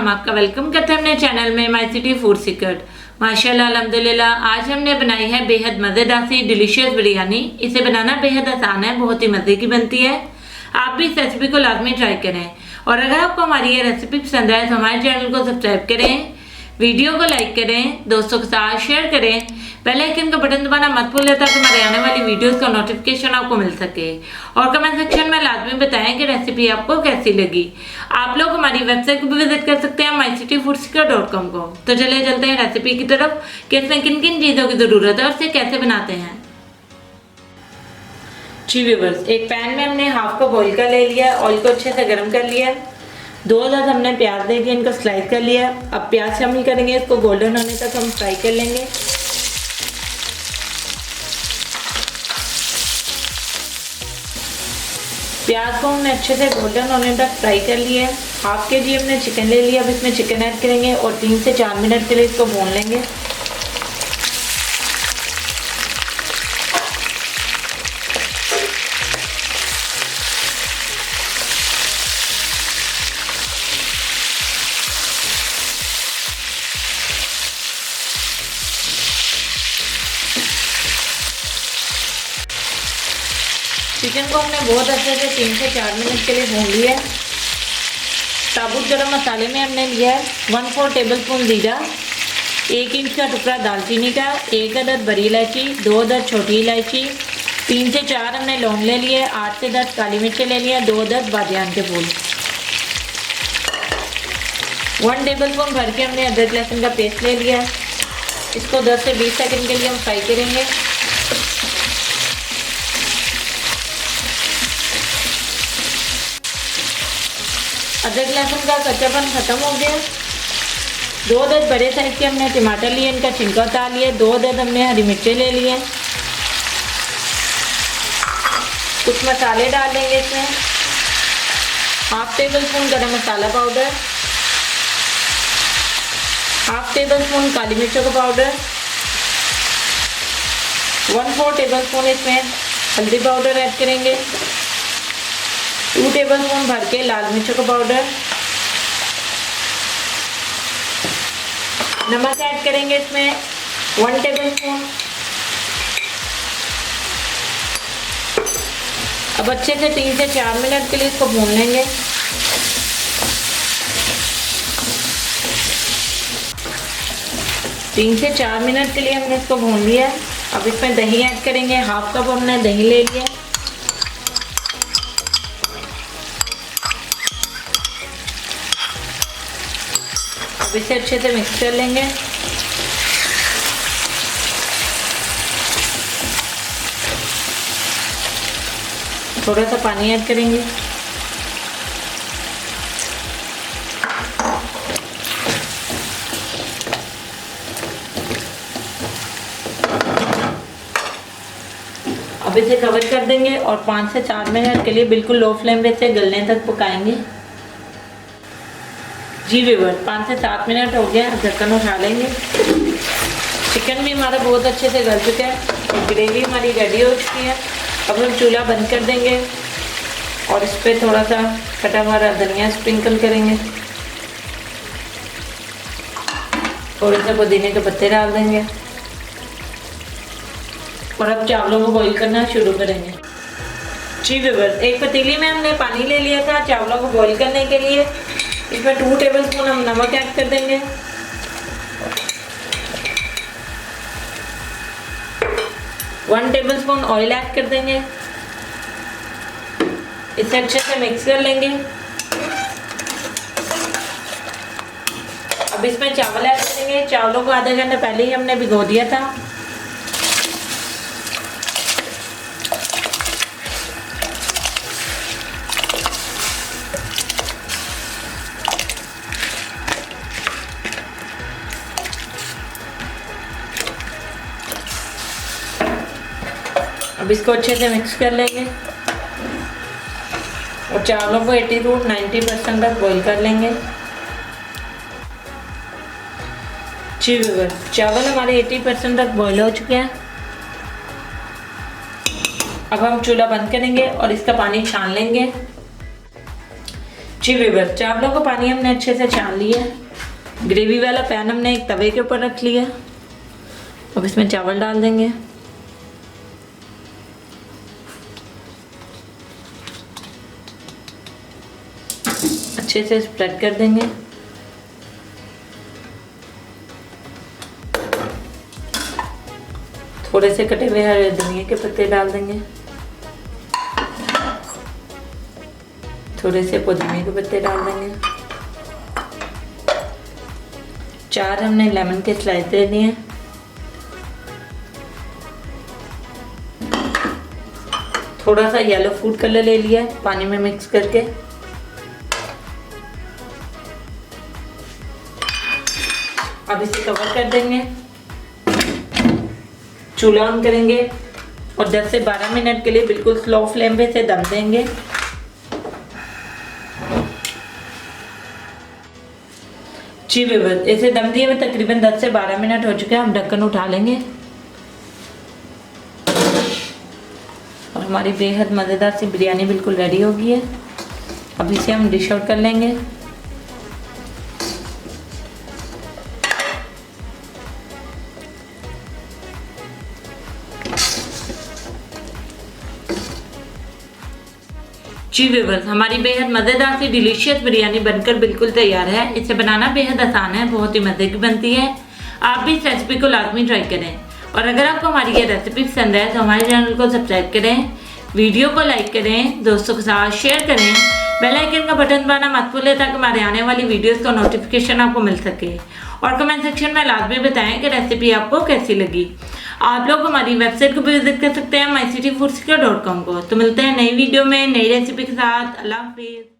हम आपका वेलकम करते हैं अपने चैनल में माय सिटी फूड सीक्रेट। माशाल्लाह अल्हम्दुलिल्लाह आज हमने बनाई है बेहद मज़ेदार सी डिलीशियस बिरयानी। इसे बनाना बेहद आसान है, बहुत ही मज़े की बनती है। आप भी इस रेसिपी को लाजमी ट्राई करें और अगर आपको हमारी ये रेसिपी पसंद आए तो हमारे चैनल को सब्सक्राइब करें, वीडियो को लाइक करें, दोस्तों के साथ शेयर करें, बेल आइकन का बटन दबाना मत भूलें ताकि हमारे आने वाली वीडियोस का नोटिफिकेशन आपको मिल सके। और कमेंट सेक्शन में लाजमी बताएं कि रेसिपी आपको कैसी लगी। आप लोग हमारी वेबसाइट को भी विजिट कर सकते हैं mycityfoodseeker.com को। तो चलिए चलते हैं रेसिपी की तरफ कि इसमें किन किन चीज़ों की ज़रूरत है और इसे कैसे बनाते हैं। जी व्यूअर्स, एक पैन में हमने हाफ कप ऑयल का ले लिया, ऑयल को अच्छे से गर्म कर लिया। 2 अदद हमने प्याज दे दिए, इनको स्लाइस कर लिया। अब प्याज शामिल करेंगे, इसको गोल्डन होने तक हम फ्राई कर लेंगे। प्याज को हमने अच्छे से गोल्डन होने तक फ्राई कर लिया। हाफ के जी हमने चिकन ले लिया, अब इसमें चिकन ऐड करेंगे और 3 से 4 मिनट के लिए इसको भून लेंगे। चिकन को हमने बहुत अच्छे से 3 से 4 मिनट के लिए भून लिया। साबुत गरम मसाले में हमने लिया है 1/4 टेबलस्पून जीरा, 1 इंच का टुकड़ा दालचीनी का, 1 अदद बड़ी इलायची, 2 अदद छोटी इलायची, 3 से 4 हमने लौंग ले लिए, 8 से 10 काली मिर्चें ले लिया, 2 अदद बादियान के फूल। 1 टेबलस्पून भर के हमने अदरक लहसुन का पेस्ट ले लिया। इसको 10 से 20 सेकंड के लिए हम फ्राई करेंगे। अदरक लहसुन का कच्चापन खत्म हो गया। 2 अदद बड़े साइज के हमने टमाटर लिए, इनका छिलका उतार लिया। 2 अदद हमने हरी मिर्चें ले लिए। कुछ मसाले डाल देंगे इसमें। हाफ टेबलस्पून गरम मसाला पाउडर, हाफ टेबलस्पून काली मिर्चों का पाउडर, 1/4 टेबलस्पून इसमें हल्दी पाउडर ऐड करेंगे। 2 टेबलस्पून भर के लाल मिर्चों का पाउडर, नमक ऐड करेंगे इसमें 1 टेबलस्पून। अब अच्छे से 3 से 4 मिनट के लिए इसको भून लेंगे। तीन से 4 मिनट के लिए हमने इसको भून लिया। अब इसमें दही ऐड करेंगे, हाफ कप हमने दही ले लिया। अब इसे अच्छे से मिक्स कर लेंगे। थोड़ा सा पानी ऐड करेंगे। अब इसे कवर कर देंगे और 5 से 4 मिनट के लिए बिल्कुल लो फ्लेम पे इसे गलने तक पकाएंगे। जी व्यूअर, 5 से 7 मिनट हो गया। ढक्कन उठा लेंगे। चिकन भी हमारा बहुत अच्छे से गल चुका है, ग्रेवी हमारी रेडी हो चुकी है। अब हम चूल्हा बंद कर देंगे और इस पर थोड़ा सा कटा हुआ धनिया स्प्रिंकल करेंगे। थोड़े से पुदीने के पत्ते डाल देंगे और अब चावलों को बॉईल करना शुरू करेंगे। जी व्यूअर, एक पतीली में हमने पानी ले लिया था चावलों को बॉईल करने के लिए। इसमें 2 टेबलस्पून हम नमक ऐड कर देंगे। 1 टेबलस्पून ऑयल ऐड कर देंगे। इसे अच्छे से मिक्स कर लेंगे। अब इसमें चावल ऐड करेंगे। चावलों को आधे घंटे पहले ही हमने भिगो दिया था। अब इसको अच्छे से मिक्स कर लेंगे और चावलों को 80 to 90% तक बॉईल कर लेंगे। जी व्यूअर, चावल हमारे 80% तक बॉईल हो चुके हैं। अब हम चूल्हा बंद करेंगे और इसका पानी छान लेंगे। जी व्यूअर्स, चावलों का पानी हमने अच्छे से छान लिया है। ग्रेवी वाला पैन हमने एक तवे के ऊपर रख लिया। अब इसमें चावल डाल देंगे। अच्छे से स्प्रेड कर देंगे। थोड़े से कटे हुए हरे धनिया के पत्ते डाल देंगे। थोड़े से पुदीने के पत्ते डाल देंगे। 4 हमने लेमन के स्लाइस दे दिए हैं। थोड़ा सा येलो फूड कलर ले लिया है पानी में मिक्स करके। अब इसे कवर कर देंगे। चूल्हा ऑन करेंगे और 10 से 12 मिनट के लिए बिल्कुल स्लो फ्लेम पे इसे दम देंगे। जी व्यूअर्स, इसे दम दिए हुए तकरीबन 10 से 12 मिनट हो चुके हैं। हम ढक्कन उठा लेंगे और हमारी बेहद मज़ेदार सी बिरयानी बिल्कुल रेडी हो गई है। अब इसे हम डिश आउट कर लेंगे। जी व्यूअर्स, हमारी बेहद मज़ेदार सी डिलीशियस बिरयानी बनकर बिल्कुल तैयार है। इसे बनाना बेहद आसान है, बहुत ही मज़े की बनती है। आप भी इस रेसिपी को लाजमी ट्राई करें और अगर आपको हमारी ये रेसिपी पसंद है तो हमारे चैनल को सब्सक्राइब करें, वीडियो को लाइक करें, दोस्तों के साथ शेयर करें, बेल आइकन का बटन दबाना मत भूलें ताकि हमारे आने वाली वीडियोस का नोटिफिकेशन आपको मिल सके। और कमेंट सेक्शन में लाजमी बताएं कि रेसिपी आपको कैसी लगी। आप लोग हमारी वेबसाइट को भी विजिट कर सकते हैं mycityfoodseeker.com को। तो मिलते हैं नई वीडियो में नई रेसिपी के साथ। अल्लाह हाफिज़।